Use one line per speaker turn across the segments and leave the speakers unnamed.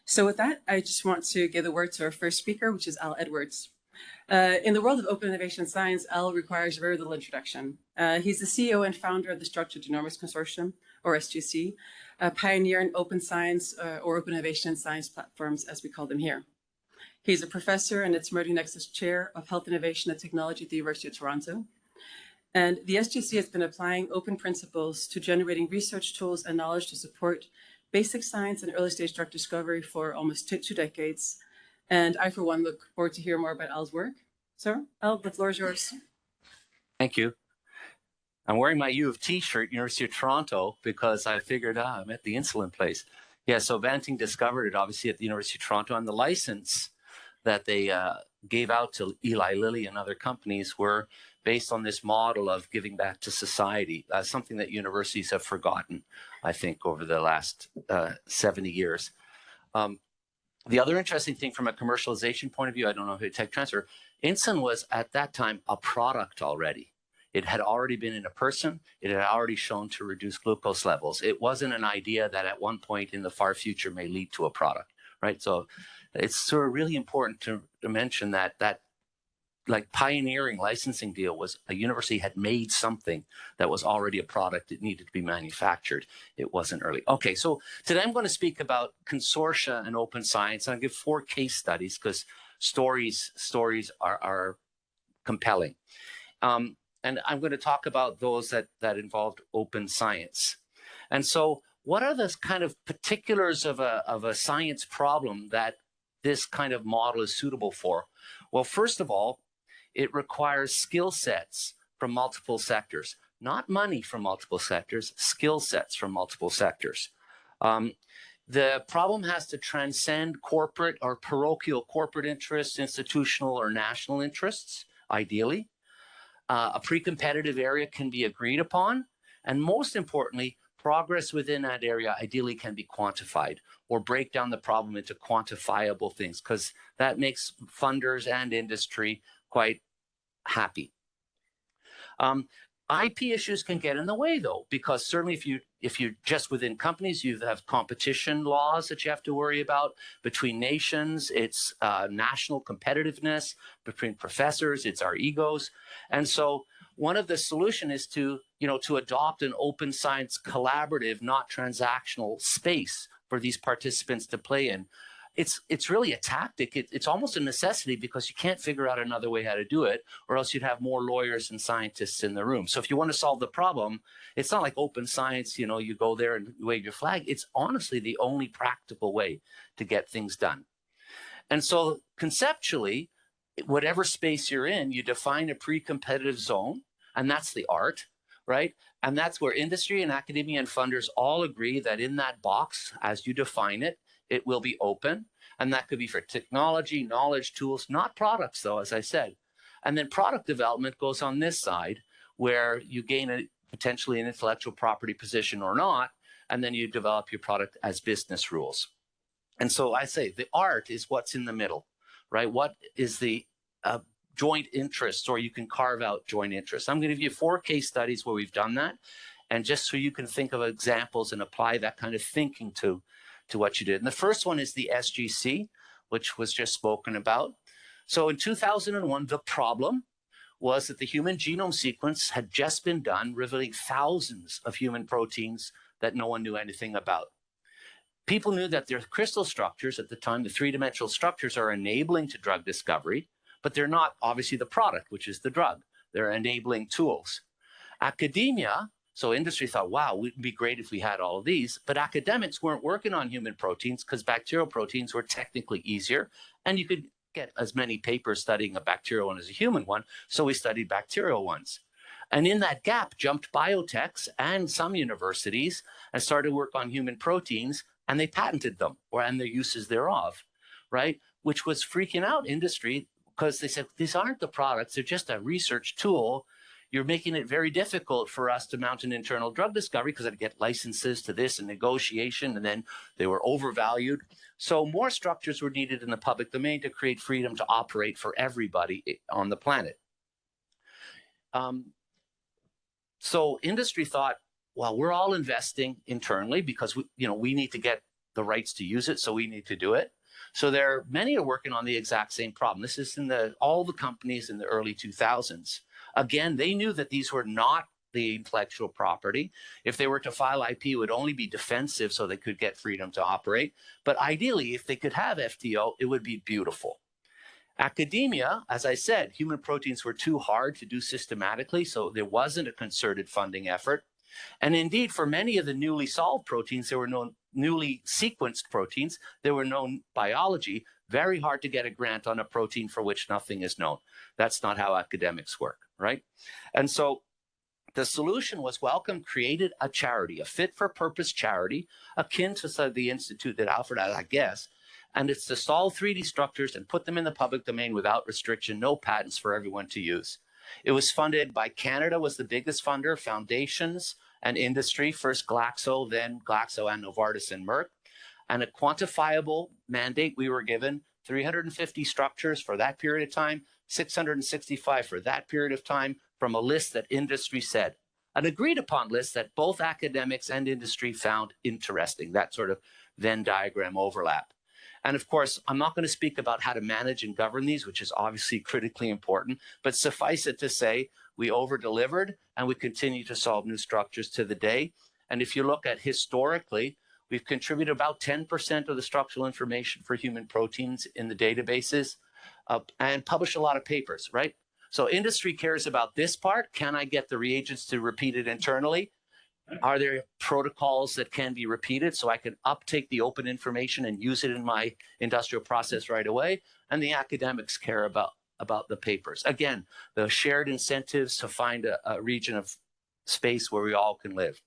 So with that, I just want to give the word to our first speaker, which is Al Edwards. In the world of open innovation science, Al requires very little introduction. He's the CEO and founder of the Structured Genomics Consortium, or SGC, a pioneer in open science or open innovation science platforms, as we call them here. He's a professor and its Emerging Nexus Chair of Health Innovation and Technology at the University of Toronto. And the SGC has been applying open principles to generating research tools and knowledge to support basic science and early stage drug discovery for almost two decades. And I, for one, look forward to hear more about Al's work. So, Al, the floor is yours.
Thank you. I'm wearing my U of T shirt, University of Toronto, because I figured, I'm at the insulin place. Yeah, so Banting discovered it, obviously, at the University of Toronto, and the license that they gave out to Eli Lilly and other companies were based on this model of giving back to society, something that universities have forgotten, I think, over the last 70 years. The other interesting thing from a commercialization point of view, I don't know if it's tech transfer, insulin was at that time a product already. It had already been in a person. It had already shown to reduce glucose levels. It wasn't an idea that at one point in the far future may lead to a product, right? So it's sort of really important to mention that like pioneering licensing deal was a university had made something that was already a product. It needed to be manufactured. It wasn't early. Okay, so today I'm going to speak about consortia and open science. And I'll give 4 case studies because stories are compelling. And I'm going to talk about those that involved open science. And so what are the kind of particulars of a science problem that this kind of model is suitable for? Well, first of all, it requires skill sets from multiple sectors, not money from multiple sectors, skill sets from multiple sectors. The problem has to transcend corporate or parochial corporate interests, institutional or national interests, ideally. A pre-competitive area can be agreed upon. And most importantly, progress within that area ideally can be quantified or break down the problem into quantifiable things, because that makes funders and industry quite happy. IP issues can get in the way, though, because certainly if you just within companies, you have competition laws that you have to worry about. Between nations, it's national competitiveness. Between professors, it's our egos. And so one of the solution is to adopt an open science collaborative, not transactional space for these participants to play in. It's really a tactic. It's almost a necessity because you can't figure out another way how to do it, or else you'd have more lawyers and scientists in the room. So if you want to solve the problem, it's not like open science, you go there and wave your flag. It's honestly the only practical way to get things done. And so conceptually, whatever space you're in, you define a pre-competitive zone, and that's the art, right? And that's where industry and academia and funders all agree that in that box, as you define it, it will be open, and that could be for technology, knowledge, tools, not products, though, as I said. And then product development goes on this side, where you gain potentially an intellectual property position or not, and then you develop your product as business rules. And so I say the art is what's in the middle, right? What is the joint interests, or you can carve out joint interests. I'm going to give you 4 case studies where we've done that, and just so you can think of examples and apply that kind of thinking to what you did. And the first one is the SGC, which was just spoken about. So in 2001, the problem was that the human genome sequence had just been done, revealing thousands of human proteins that no one knew anything about. People knew that their crystal structures at the time, the 3-dimensional structures, are enabling to drug discovery, but they're not obviously the product, which is the drug. They're enabling tools. Academia, so industry thought, wow, it would be great if we had all of these, but academics weren't working on human proteins because bacterial proteins were technically easier, and you could get as many papers studying a bacterial one as a human one, so we studied bacterial ones. And in that gap jumped biotechs and some universities and started work on human proteins, and they patented them, and their uses thereof, right? Which was freaking out industry because they said, these aren't the products, they're just a research tool. You're making it very difficult for us to mount an internal drug discovery because I'd get licenses to this and negotiation, and then they were overvalued. So more structures were needed in the public domain to create freedom to operate for everybody on the planet. So industry thought, well, we're all investing internally because we need to get the rights to use it, so we need to do it. So many are working on the exact same problem. This is in all the companies in the early 2000s. Again, they knew that these were not the intellectual property. If they were to file IP, it would only be defensive so they could get freedom to operate. But ideally, if they could have FTO, it would be beautiful. Academia, as I said, human proteins were too hard to do systematically, so there wasn't a concerted funding effort. And indeed, for many of the newly solved proteins, there were no newly sequenced proteins, there were no biology, very hard to get a grant on a protein for which nothing is known. That's not how academics work, right? And so the solution was Wellcome created a charity, a fit-for-purpose charity, akin to the institute that Alfred had, I guess, and it's to solve 3D structures and put them in the public domain without restriction, no patents for everyone to use. It was funded by Canada, was the biggest funder, foundations and industry, first Glaxo, then Glaxo and Novartis and Merck, and a quantifiable mandate we were given, 350 structures for that period of time, 665 for that period of time, from a list that industry said, an agreed upon list that both academics and industry found interesting, that sort of Venn diagram overlap. And of course, I'm not going to speak about how to manage and govern these, which is obviously critically important, but suffice it to say, we over-delivered and we continue to solve new structures to the day. And if you look at historically, we've contributed about 10% of the structural information for human proteins in the databases and published a lot of papers, right? So industry cares about this part. Can I get the reagents to repeat it internally? Are there protocols that can be repeated so I can uptake the open information and use it in my industrial process right away? And the academics care about the papers. Again, the shared incentives to find a region of space where we all can live.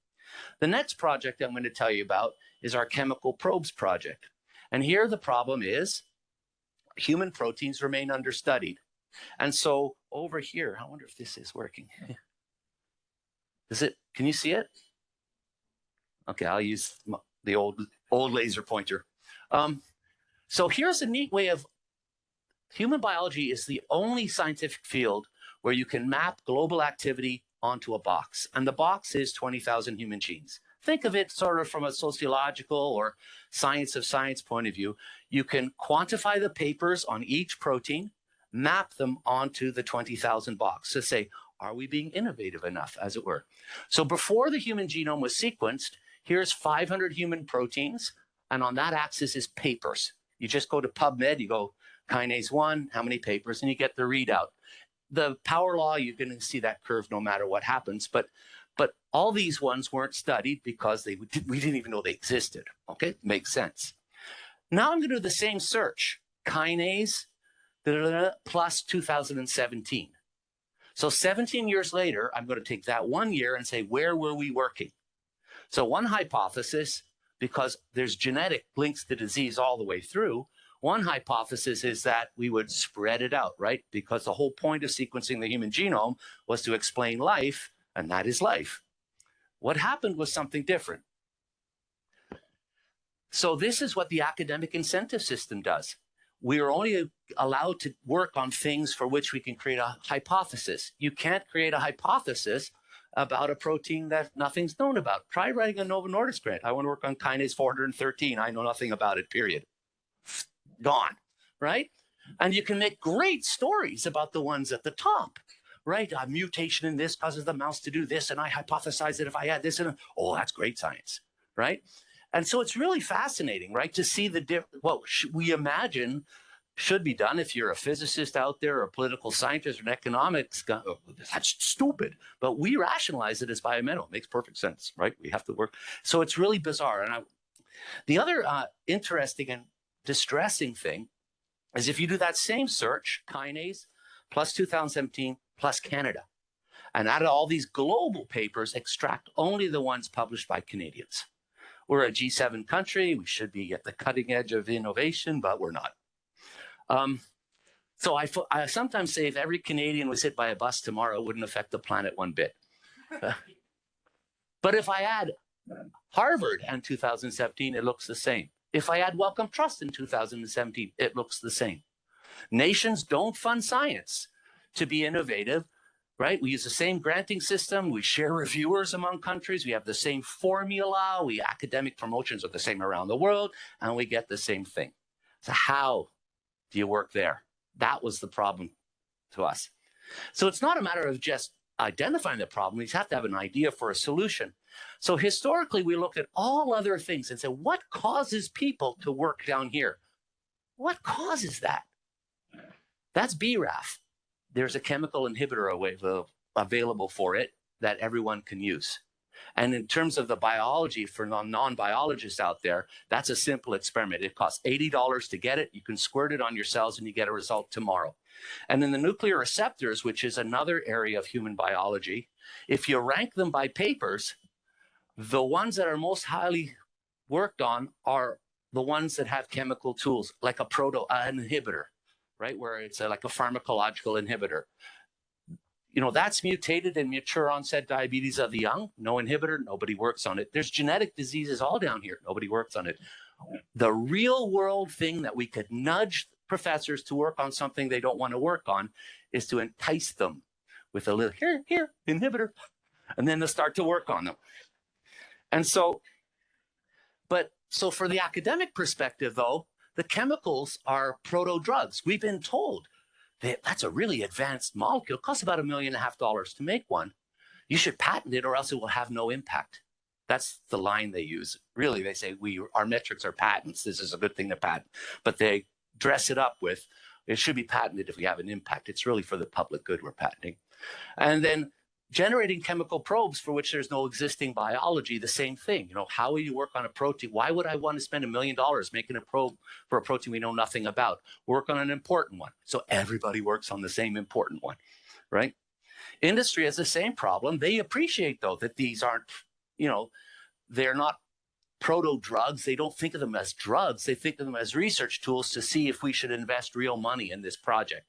The next project I'm going to tell you about is our chemical probes project. And here the problem is human proteins remain understudied. And so over here, I wonder if this is working. Is it, can you see it? Okay, I'll use the old laser pointer. So here's a neat way of, human biology is the only scientific field where you can map global activity onto a box. And the box is 20,000 human genes. Think of it sort of from a sociological or science of science point of view. You can quantify the papers on each protein, map them onto the 20,000 box to say, are we being innovative enough, as it were? So before the human genome was sequenced, here's 500 human proteins, and on that axis is papers. You just go to PubMed, you go kinase 1, how many papers, and you get the readout. The power law, you're going to see that curve no matter what happens, but all these ones weren't studied because we didn't even know they existed, okay? Makes sense. Now I'm going to do the same search, kinase plus 2017. So 17 years later, I'm going to take that 1 year and say, where were we working? So one hypothesis, because there's genetic links to disease all the way through, one hypothesis is that we would spread it out, right? Because the whole point of sequencing the human genome was to explain life, and that is life. What happened was something different. So this is what the academic incentive system does. We are only allowed to work on things for which we can create a hypothesis. You can't create a hypothesis about a protein that nothing's known about. Try writing a Novo Nordisk grant. I want to work on kinase 413. I know nothing about it, period. Gone, right? And you can make great stories about the ones at the top, right? A mutation in this causes the mouse to do this, and I hypothesize that if I add this, oh, that's great science, right? And so it's really fascinating, right, to see what we imagine should be done. If you're a physicist out there or a political scientist or an economics guy, oh, that's stupid. But we rationalize it as biomedical. It makes perfect sense, right? We have to work. So it's really bizarre. And the other interesting and distressing thing is if you do that same search, kinase plus 2017 plus Canada, and out of all these global papers, extract only the ones published by Canadians. We're a G7 country. We should be at the cutting edge of innovation, but we're not. So I sometimes say if every Canadian was hit by a bus tomorrow, it wouldn't affect the planet one bit. But if I add Harvard in 2017, it looks the same. If I add Wellcome Trust in 2017, it looks the same. Nations don't fund science to be innovative, right? We use the same granting system. We share reviewers among countries. We have the same formula. We academic promotions are the same around the world, and we get the same thing. So how do you work there? That was the problem to us. So it's not a matter of just identifying the problem. You have to have an idea for a solution. So historically, we look at all other things and say, what causes people to work down here? What causes that? That's BRAF. There's a chemical inhibitor available for it that everyone can use. And in terms of the biology for non-biologists out there, that's a simple experiment. It costs $80 to get it. You can squirt it on your cells and you get a result tomorrow. And in the nuclear receptors, which is another area of human biology, if you rank them by papers, the ones that are most highly worked on are the ones that have chemical tools, like an inhibitor, right? Where it's like a pharmacological inhibitor. You know, that's mutated in mature onset diabetes of the young. No inhibitor, nobody works on it. There's genetic diseases all down here. Nobody works on it. The real world thing that we could nudge professors to work on something they don't want to work on is to entice them with a little here, inhibitor, and then they'll start to work on them. And so, so for the academic perspective, though, the chemicals are proto-drugs. We've been told that that's a really advanced molecule. It costs about $1.5 million to make one. You should patent it or else it will have no impact. That's the line they use. Really, they say, our metrics are patents. This is a good thing to patent. But they dress it up with, it should be patented if we have an impact. It's really for the public good we're patenting. And then generating chemical probes for which there's no existing biology, the same thing. You know, how will you work on a protein? Why would I want to spend $1 million making a probe for a protein we know nothing about? Work on an important one. So everybody works on the same important one, right? Industry has the same problem. They appreciate, though, that these aren't, you know, they're not proto-drugs. They don't think of them as drugs. They think of them as research tools to see if we should invest real money in this project,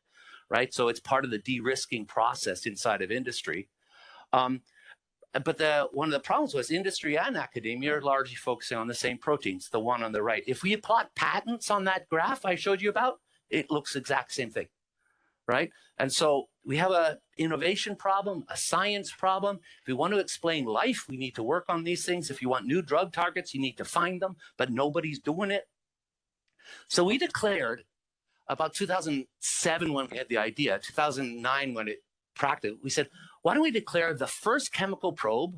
right? So it's part of the de-risking process inside of industry. But one of the problems was industry and academia are largely focusing on the same proteins, the one on the right. If we plot patents on that graph I showed you about, it looks exact same thing, right? And so we have an innovation problem, a science problem. If we want to explain life, we need to work on these things. If you want new drug targets, you need to find them, but nobody's doing it. So we declared about 2007 when we had the idea, 2009 when it practiced, we said, why don't we declare the first chemical probe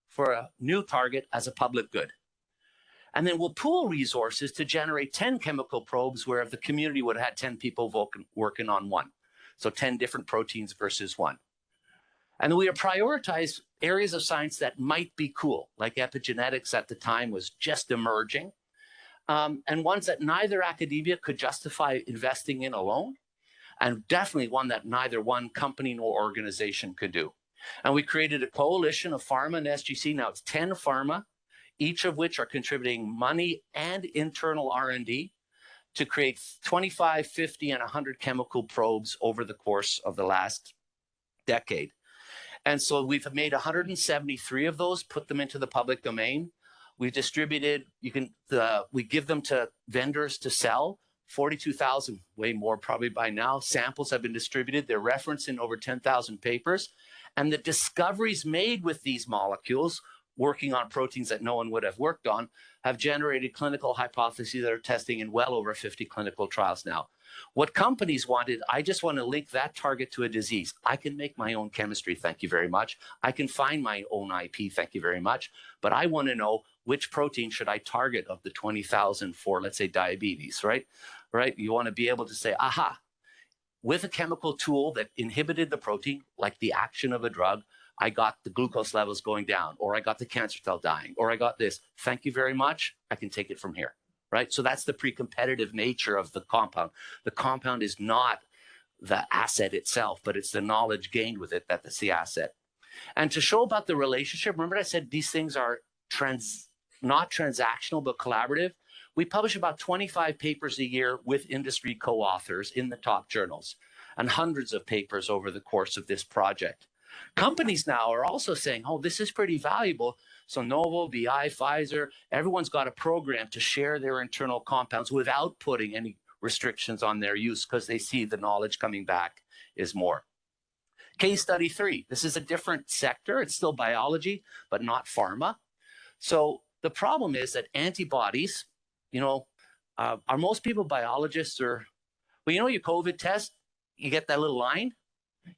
for a new target as a public good? And then we'll pool resources to generate 10 chemical probes where the community would have had 10 people working on one. So 10 different proteins versus one. And we have prioritized areas of science that might be cool, like epigenetics at the time was just emerging, and ones that neither academia could justify investing in alone, and definitely one that neither one company nor organization could do. And we created a coalition of pharma and SGC. Now it's 10 pharma, each of which are contributing money and internal R&D to create 25, 50, and 100 chemical probes over the course of the last decade. And so we've made 173 of those, put them into the public domain. We've distributed, we give them to vendors to sell. 42,000, way more probably by now, samples have been distributed. They're referenced in over 10,000 papers. And the discoveries made with these molecules, working on proteins that no one would have worked on, have generated clinical hypotheses that are testing in well over 50 clinical trials now. What companies wanted, I just want to link that target to a disease. I can make my own chemistry, thank you very much. I can find my own IP, thank you very much. But I want to know which protein should I target of the 20,000 for, let's say, diabetes, right? You want to be able to say, aha, with a chemical tool that inhibited the protein, like the action of a drug, I got the glucose levels going down, or I got the cancer cell dying, or I got this. Thank you very much. I can take it from here, right? So that's the pre-competitive nature of the compound. The compound is not the asset itself, but it's the knowledge gained with it that's the asset. And to show about the relationship, remember I said these things are not transactional, but collaborative. We publish about 25 papers a year with industry co-authors in the top journals and hundreds of papers over the course of this project. Companies now are also saying, oh, this is pretty valuable. So Novo, BI, Pfizer, everyone's got a program to share their internal compounds without putting any restrictions on their use because they see the knowledge coming back is more. Case study 3. This is a different sector. It's still biology, but not pharma. So the problem is that antibodies, are most people biologists or, well, your COVID test, you get that little line.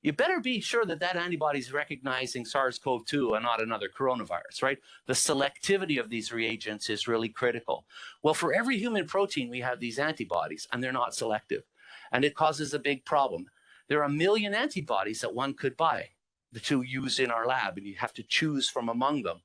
You better be sure that that antibody is recognizing SARS-CoV-2 and not another coronavirus, right? The selectivity of these reagents is really critical. Well, for every human protein, we have these antibodies, and they're not selective. And it causes a big problem. There are 1 million antibodies that one could buy to use in our lab, and you have to choose from among them.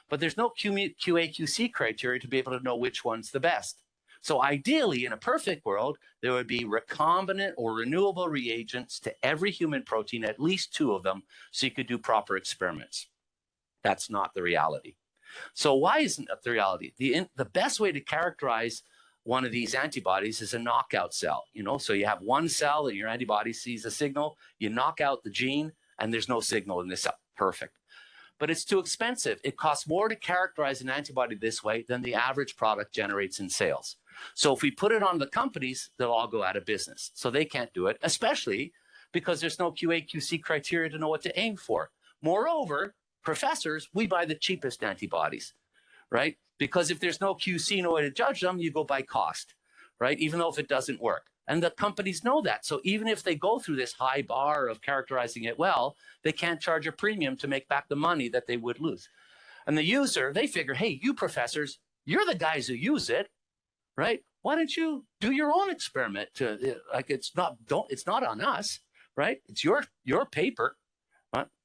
But there's no QA/QC criteria to be able to know which one's the best. So ideally, in a perfect world, there would be recombinant or renewable reagents to every human protein, at least 2 of them, so you could do proper experiments. That's not the reality. So why isn't that the reality? The best way to characterize one of these antibodies is a knockout cell. So you have one cell and your antibody sees a signal, you knock out the gene, and there's no signal in this cell. Perfect. But it's too expensive. It costs more to characterize an antibody this way than the average product generates in sales. So if we put it on the companies, they'll all go out of business. So they can't do it, especially because there's no QA/QC criteria to know what to aim for. Moreover, professors, we buy the cheapest antibodies, right? Because if there's no QC, no way to judge them, you go by cost, right? Even though if it doesn't work. And the companies know that. So even if they go through this high bar of characterizing it well, they can't charge a premium to make back the money that they would lose. And the user, they figure, hey, you professors, you're the guys who use it, right? Why don't you do your own experiment? It's not on us, right? It's your paper.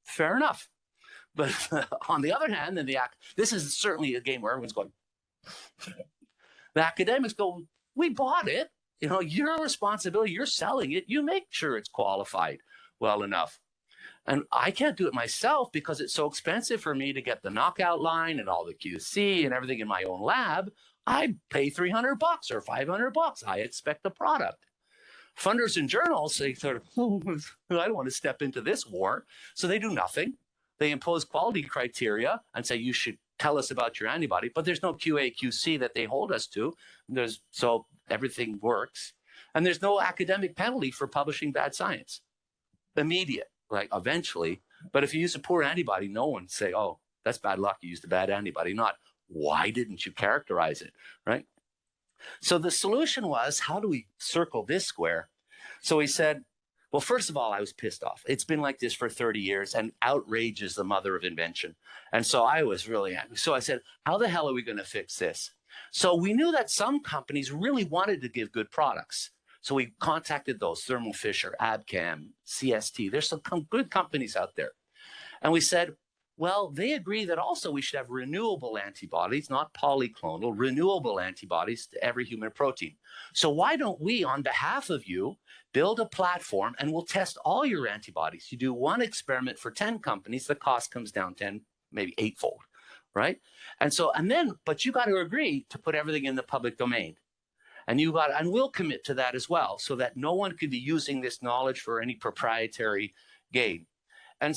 Fair enough. But on the other hand, this is certainly a game where everyone's going. The academics go, we bought it. Your responsibility, you're selling it. You make sure it's qualified well enough. And I can't do it myself because it's so expensive for me to get the knockout line and all the QC and everything in my own lab. I pay $300 or $500. I expect the product. Funders and journals, they sort of, I don't want to step into this war. So they do nothing. They impose quality criteria and say, you should tell us about your antibody, but there's no QA/QC that they hold us to. So everything works. And there's no academic penalty for publishing bad science. Immediate, like eventually. But if you use a poor antibody, no one say, oh, that's bad luck. You used a bad antibody. Not, why didn't you characterize it, right? So the solution was, how do we circle this square? So we said, well, first of all, I was pissed off. It's been like this for 30 years, and outrage is the mother of invention. And so I was really angry. So I said, how the hell are we going to fix this? So we knew that some companies really wanted to give good products. So we contacted those, Thermo Fisher, Abcam, CST. There's some good companies out there. And we said, well, they agree that also we should have renewable antibodies, not polyclonal, renewable antibodies to every human protein. So why don't we, on behalf of you, build a platform and we'll test all your antibodies. You do one experiment for 10 companies, the cost comes down 10, maybe 8-fold, right? But you got to agree to put everything in the public domain. And we'll commit to that as well, so that no one could be using this knowledge for any proprietary gain. And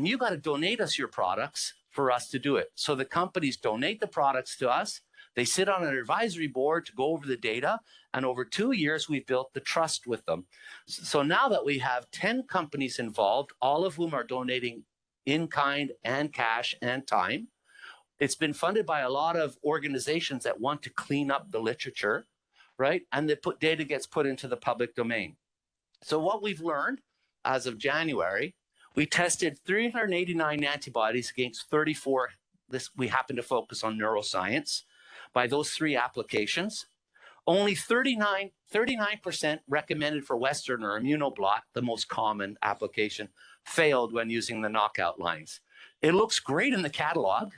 you got to donate us your products for us to do it. So the companies donate the products to us. They sit on an advisory board to go over the data. And over 2 years, we've built the trust with them. So now that we have 10 companies involved, all of whom are donating in kind and cash and time, it's been funded by a lot of organizations that want to clean up the literature, right? And data gets put into the public domain. So what we've learned as of January, we tested 389 antibodies against 34. We happen to focus on neuroscience by those 3 applications. Only 39% recommended for Western or immunoblot, the most common application, failed when using the knockout lines. It looks great in the catalog,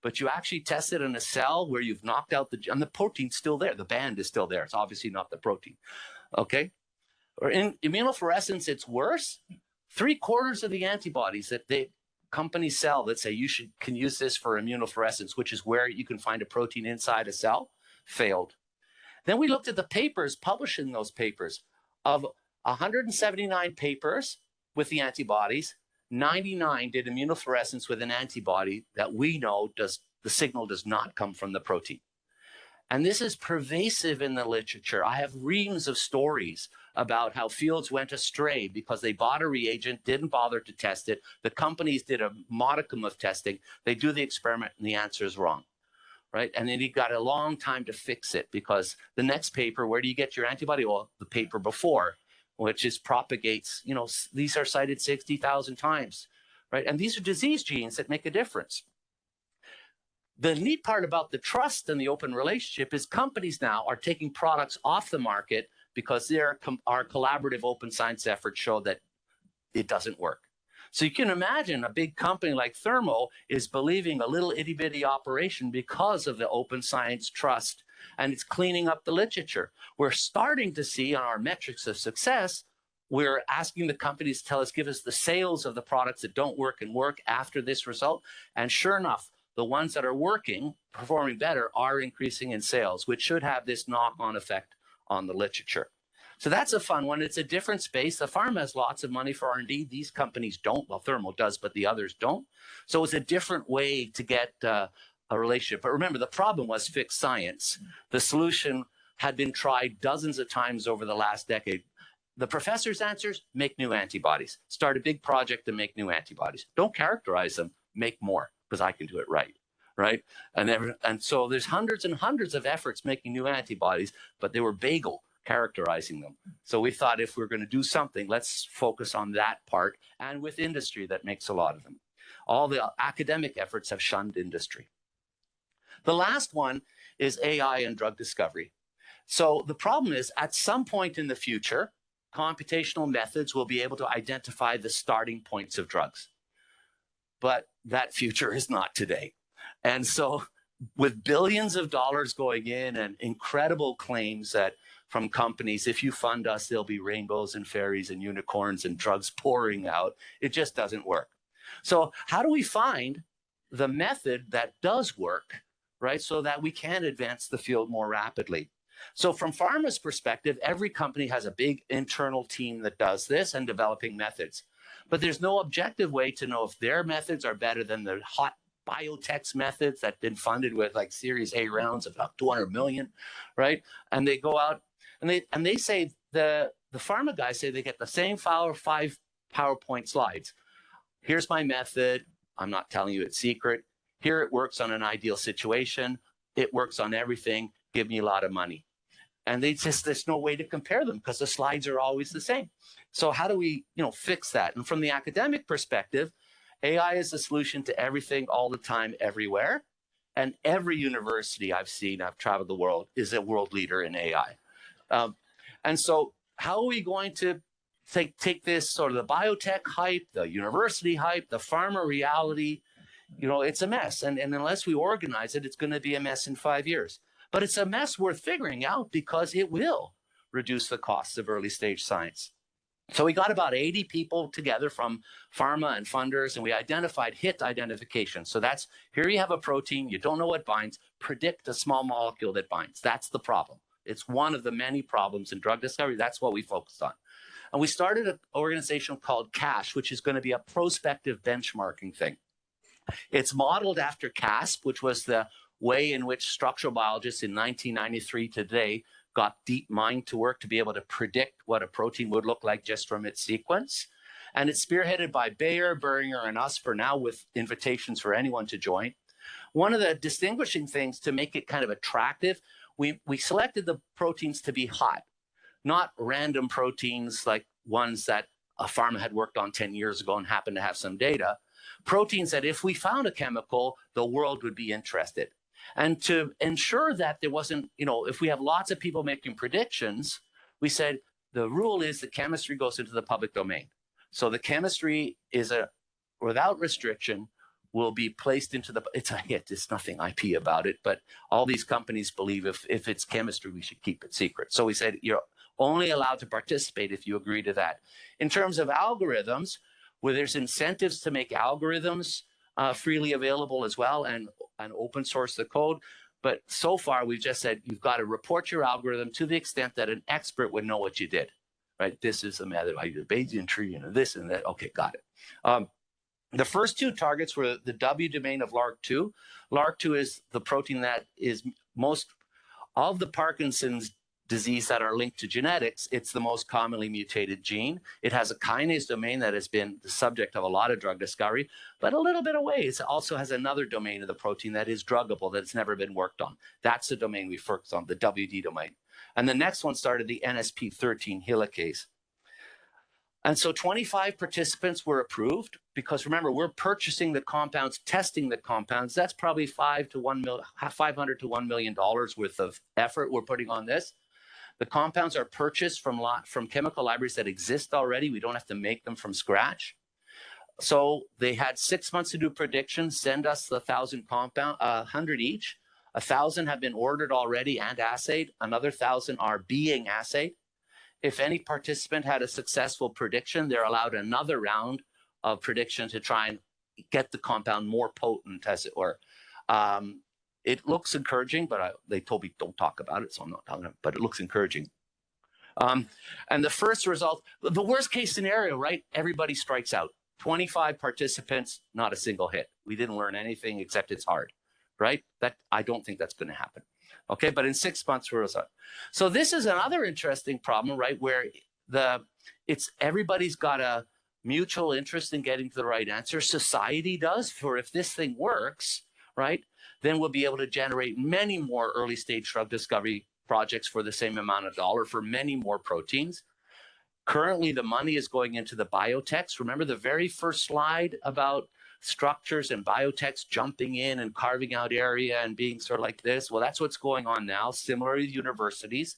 but you actually test it in a cell where you've knocked out and the protein's still there. The band is still there. It's obviously not the protein, okay? Or in immunofluorescence, it's worse. 3/4 of the antibodies that companies sell that say you can use this for immunofluorescence, which is where you can find a protein inside a cell, failed. Then we looked at the papers published in those papers. Of 179 papers with the antibodies, 99 did immunofluorescence with an antibody that we know the signal does not come from the protein. And this is pervasive in the literature. I have reams of stories about how fields went astray because they bought a reagent, didn't bother to test it. The companies did a modicum of testing. They do the experiment and the answer is wrong, right? And then you got a long time to fix it because the next paper, where do you get your antibody? Well, the paper before, which is propagates, you know, these are cited 60,000 times, right? And these are disease genes that make a difference. The neat part about the trust and the open relationship is companies now are taking products off the market because our collaborative open science efforts show that it doesn't work. So you can imagine a big company like Thermo is believing a little itty bitty operation because of the open science trust, and it's cleaning up the literature. We're starting to see on our metrics of success, we're asking the companies to give us the sales of the products that don't work and work after this result. And sure enough, the ones that are working, performing better, are increasing in sales, which should have this knock-on effect on the literature. So that's a fun one. It's a different space. The pharma has lots of money for R&D. These companies don't. Well, Thermo does, but the others don't. So it's a different way to get a relationship. But remember, the problem was fixed science. The solution had been tried dozens of times over the last decade. The professor's answers: make new antibodies. Start a big project to make new antibodies. Don't characterize them. Make more, because I can do it right? And so there's hundreds and hundreds of efforts making new antibodies, but they were bagel characterizing them. So we thought if we're going to do something, let's focus on that part, and with industry that makes a lot of them. All the academic efforts have shunned industry. The last one is AI and drug discovery. So the problem is, at some point in the future, computational methods will be able to identify the starting points of drugs. But that future is not today. And so with billions of dollars going in and incredible claims that from companies, if you fund us, there'll be rainbows and fairies and unicorns and drugs pouring out, it just doesn't work. So how do we find the method that does work, right, so that we can advance the field more rapidly? So from pharma's perspective, every company has a big internal team that does this and developing methods. But there's no objective way to know if their methods are better than the hot biotech's methods that have been funded with like Series A rounds of about 200 million, right? And they go out and they say, the pharma guys say they get the same 5 PowerPoint slides. Here's my method. I'm not telling you it's secret. Here it works on an ideal situation. It works on everything. Give me a lot of money. And there's no way to compare them because the slides are always the same. So how do we, fix that? And from the academic perspective, AI is the solution to everything, all the time, everywhere. And every university I've traveled the world, is a world leader in AI. And so how are we going to take this sort of the biotech hype, the university hype, the pharma reality? It's a mess. And unless we organize it, it's going to be a mess in 5 years. But it's a mess worth figuring out because it will reduce the costs of early stage science. So we got about 80 people together from pharma and funders, and we identified hit identification. So that's, here you have a protein, you don't know what binds, predict a small molecule that binds. That's the problem. It's one of the many problems in drug discovery. That's what we focused on. And we started an organization called CASH, which is going to be a prospective benchmarking thing. It's modeled after CASP, which was the way in which structural biologists in 1993 today got DeepMind to work to be able to predict what a protein would look like just from its sequence. And it's spearheaded by Bayer, Boehringer, and us for now, with invitations for anyone to join. One of the distinguishing things to make it kind of attractive, we selected the proteins to be hot, not random proteins like ones that a pharma had worked on 10 years ago and happened to have some data. Proteins that if we found a chemical, the world would be interested. And to ensure that there wasn't, if we have lots of people making predictions, we said the rule is the chemistry goes into the public domain. So the chemistry is without restriction, will be placed into it's a hit. It's nothing IP about it, but all these companies believe if it's chemistry, we should keep it secret. So we said you're only allowed to participate if you agree to that. In terms of algorithms, where there's incentives to make algorithms freely available as well and open source the code. But so far, we've just said you've got to report your algorithm to the extent that an expert would know what you did, right? This is the method, I use a Bayesian tree and this and that. Okay, got it. The first two targets were the W domain of LRRK2. LRRK2 is the protein that is most of the Parkinson's disease that are linked to genetics, it's the most commonly mutated gene. It has a kinase domain that has been the subject of a lot of drug discovery, but a little bit away, it also has another domain of the protein that is druggable that's never been worked on. That's the domain we focused on, the WD domain. And the next one started the NSP13 helicase. And so 25 participants were approved because remember, we're purchasing the compounds, testing the compounds. That's probably $500 to $1 million worth of effort we're putting on this. The compounds are purchased from chemical libraries that exist already. We don't have to make them from scratch. So they had 6 months to do predictions, send us the 100 each. 1,000 have been ordered already and assayed. Another 1,000 are being assayed. If any participant had a successful prediction, they're allowed another round of prediction to try and get the compound more potent, as it were. It looks encouraging, but they told me don't talk about it, so I'm not talking about it, but it looks encouraging. And the first result, the worst case scenario, right? Everybody strikes out. 25 participants, not a single hit. We didn't learn anything except it's hard, right? I don't think that's going to happen. Okay, but in 6 months, we're up. So this is another interesting problem, right? Where everybody's got a mutual interest in getting to the right answer. Society does, for if this thing works, right, then we'll be able to generate many more early stage drug discovery projects for the same amount of dollar for many more proteins. Currently, the money is going into the biotechs. Remember the very first slide about structures and biotechs jumping in and carving out area and being sort of like this? Well, that's what's going on now, similarly to universities.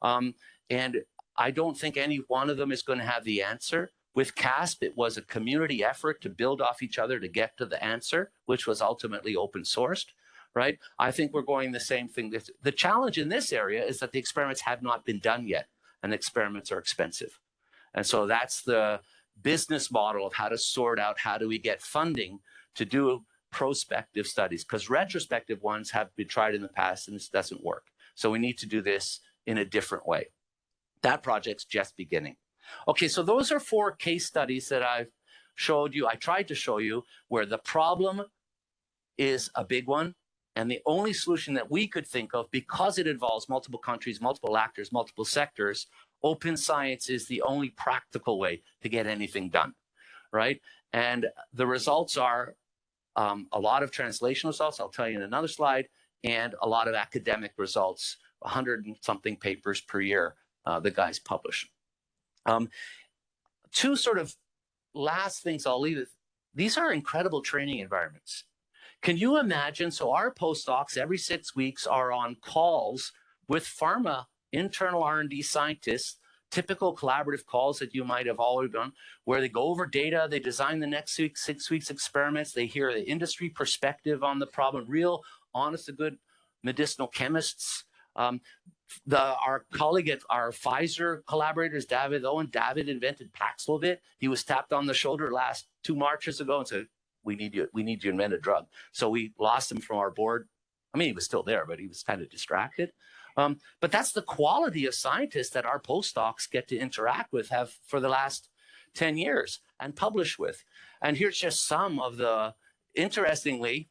And I don't think any one of them is going to have the answer. With CASP, it was a community effort to build off each other to get to the answer, which was ultimately open sourced, right? I think we're going the same thing. The challenge in this area is that the experiments have not been done yet, and experiments are expensive. And so that's the business model of how to sort out how do we get funding to do prospective studies, because retrospective ones have been tried in the past and this doesn't work. So we need to do this in a different way. That project's just beginning. Okay, so those are 4 case studies that I've showed you. I tried to show you where the problem is a big one, and the only solution that we could think of, because it involves multiple countries, multiple actors, multiple sectors, open science is the only practical way to get anything done, right? And the results are a lot of translation results, I'll tell you in another slide, and a lot of academic results, 100 and something papers per year the guys publish. 2 sort of last things I'll leave with. These are incredible training environments. Can you imagine? So our postdocs every 6 weeks are on calls with pharma internal R&D scientists, typical collaborative calls that you might have already done, where they go over data, they design the next 6 weeks experiments, they hear the industry perspective on the problem, real honest to good medicinal chemists. Our colleague at our Pfizer collaborators, David Owen, David invented Paxlovid. He was tapped on the shoulder last 2 Marches ago and said, we need you to invent a drug. So we lost him from our board. I mean, he was still there, but he was kind of distracted. But that's the quality of scientists that our postdocs get to interact with, have for the last 10 years and publish with. And here's just some of the, interestingly,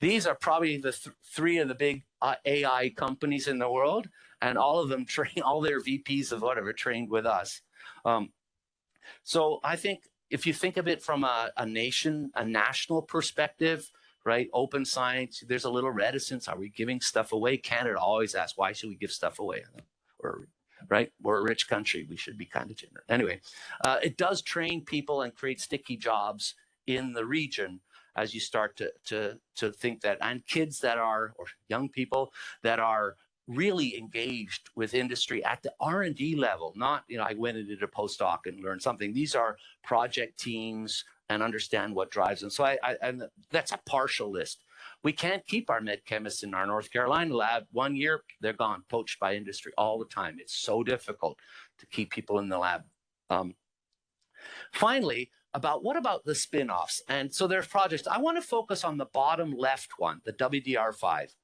these are probably the 3 of the big AI companies in the world, and all of them train, all their VPs of whatever trained with us. So I think if you think of it from a national perspective, right? Open science, there's a little reticence. Are we giving stuff away? Canada always asks, why should we give stuff away? Right? We're a rich country. We should be kind of generous. Anyway, it does train people and create sticky jobs in the region as you start to think that, and kids that are, or young people that are really engaged with industry at the R&D level, not, I went and did a postdoc and learned something. These are project teams and understand what drives them. So and that's a partial list. We can't keep our med chemists in our North Carolina lab. 1 year, they're gone, poached by industry all the time. It's so difficult to keep people in the lab. Finally, what about the spin-offs? And so there's projects. I want to focus on the bottom left one, the WDR5.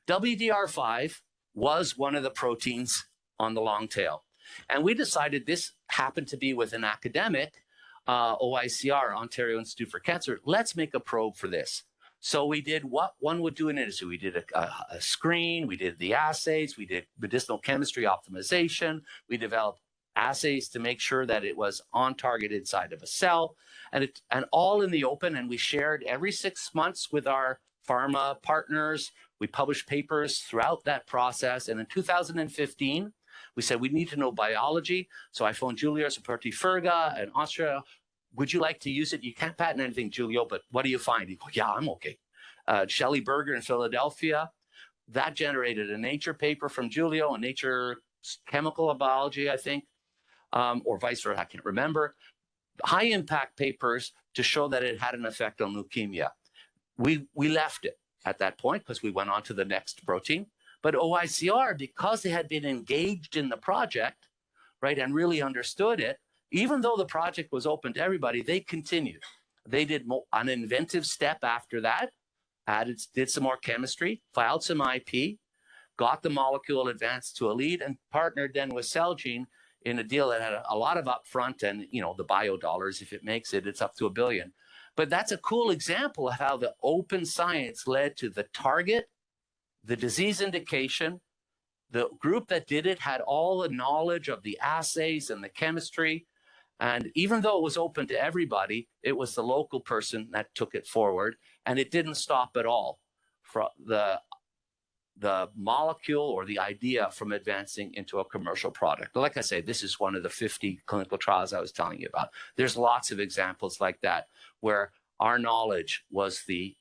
WDR5 was one of the proteins on the long tail. And we decided this happened to be with an academic, OICR, Ontario Institute for Cancer. Let's make a probe for this. So we did what one would do in industry. We did a screen, we did the assays, we did medicinal chemistry optimization, we developed assays to make sure that it was on target inside of a cell, and all in the open. And we shared every 6 months with our pharma partners. We published papers throughout that process. And in 2015, we said we need to know biology. So I phoned Giulio Ferga in Austria. Would you like to use it? You can't patent anything, Giulio, but what do you find? He goes, yeah, I'm okay. Shelley Berger in Philadelphia. That generated a Nature paper from Giulio, a Nature Chemical Biology, I think, or vice versa, I can't remember. High impact papers to show that it had an effect on leukemia. We left it at that point because we went on to the next protein. But OICR, because they had been engaged in the project, right, and really understood it, even though the project was open to everybody, they continued. They did an inventive step after that, did some more chemistry, filed some IP, got the molecule advanced to a lead, and partnered then with Celgene in a deal that had a lot of upfront and, you know, the bio dollars. If it makes it, it's up to $1 billion. But that's a cool example of how the open science led to the target, the disease indication. The group that did it had all the knowledge of the assays and the chemistry. And even though it was open to everybody, it was the local person that took it forward. And it didn't stop at all from the molecule or the idea from advancing into a commercial product. But like I say, this is one of the 50 clinical trials I was telling you about. There's lots of examples like that where our knowledge was the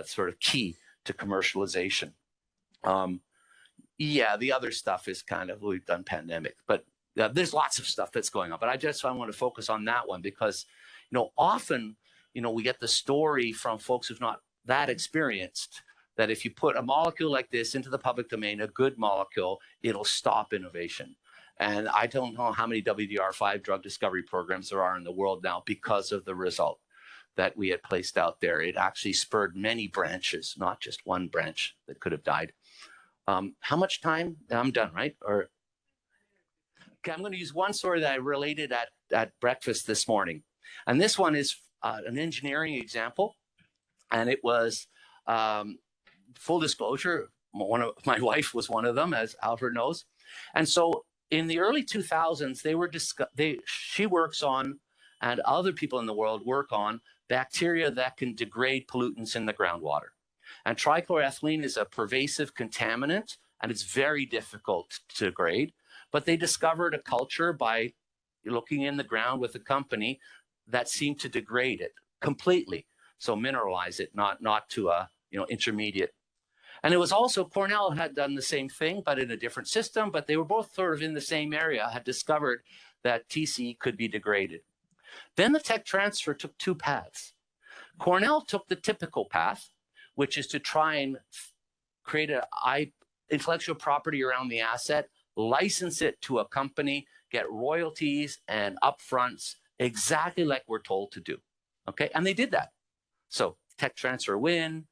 sort of key to commercialization. Yeah, the other stuff is kind of, we've done pandemic, but there's lots of stuff that's going on. But I want to focus on that one because, you know, often, you know, we get the story from folks who've not that experienced that if you put a molecule like this into the public domain, a good molecule, it'll stop innovation. And I don't know how many WDR5 drug discovery programs there are in the world now because of the result that we had placed out there. It actually spurred many branches, not just one branch that could have died. How much time? I'm done, right? Or okay, I'm going to use one story that I related at breakfast this morning. And this one is an engineering example. And it was, full disclosure, my wife was one of them, as Alfred knows. And so in the early 2000s, she works on, and other people in the world work on, bacteria that can degrade pollutants in the groundwater. And trichloroethylene is a pervasive contaminant, and it's very difficult to degrade. But they discovered a culture by looking in the ground with a company that seemed to degrade it completely. So mineralize it, not to a intermediate. And it was also Cornell had done the same thing, but in a different system. But they were both sort of in the same area, had discovered that TCE could be degraded. Then the tech transfer took two paths. Cornell took the typical path, which is to try and create an intellectual property around the asset, license it to a company, get royalties and upfronts, exactly like we're told to do. Okay, and they did that. So tech transfer win,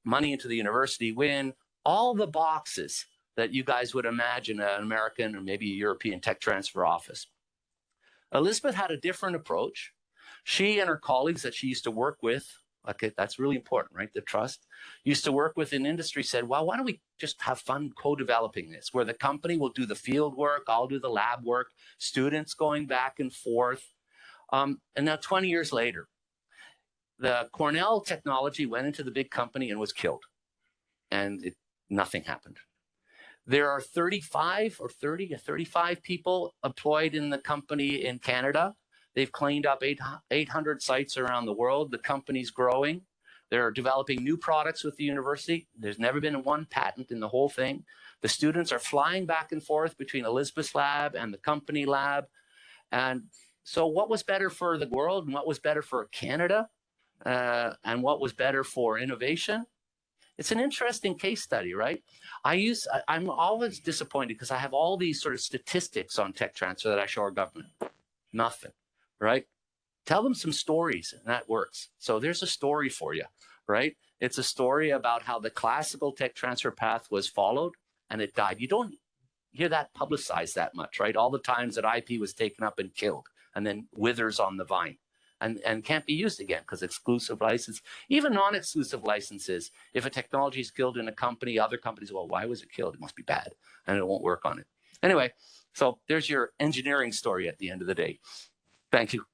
money into the university win, all the boxes that you guys would imagine an American or maybe a European tech transfer office. Elizabeth had a different approach. She and her colleagues that she used to work with, okay, that's really important, right? The trust, used to work with in industry, said, well, why don't we just have fun co-developing this, where the company will do the field work, I'll do the lab work, students going back and forth. And now 20 years later, the Cornell technology went into the big company and was killed. And nothing happened. There are 35 people employed in the company in Canada. They've cleaned up 800 sites around the world. The company's growing. They're developing new products with the university. There's never been one patent in the whole thing. The students are flying back and forth between Elizabeth's lab and the company lab. And so what was better for the world and what was better for Canada and what was better for innovation? It's an interesting case study, right? I'm always disappointed because I have all these sort of statistics on tech transfer that I show our government. Nothing, right? Tell them some stories and that works. So there's a story for you, right? It's a story about how the classical tech transfer path was followed and it died. You don't hear that publicized that much, right? All the times that IP was taken up and killed and then withers on the vine. and can't be used again because exclusive license, even non-exclusive licenses, if a technology is killed in a company, other companies, well, why was it killed? It must be bad and it won't work on it. Anyway, so there's your engineering story at the end of the day. Thank you.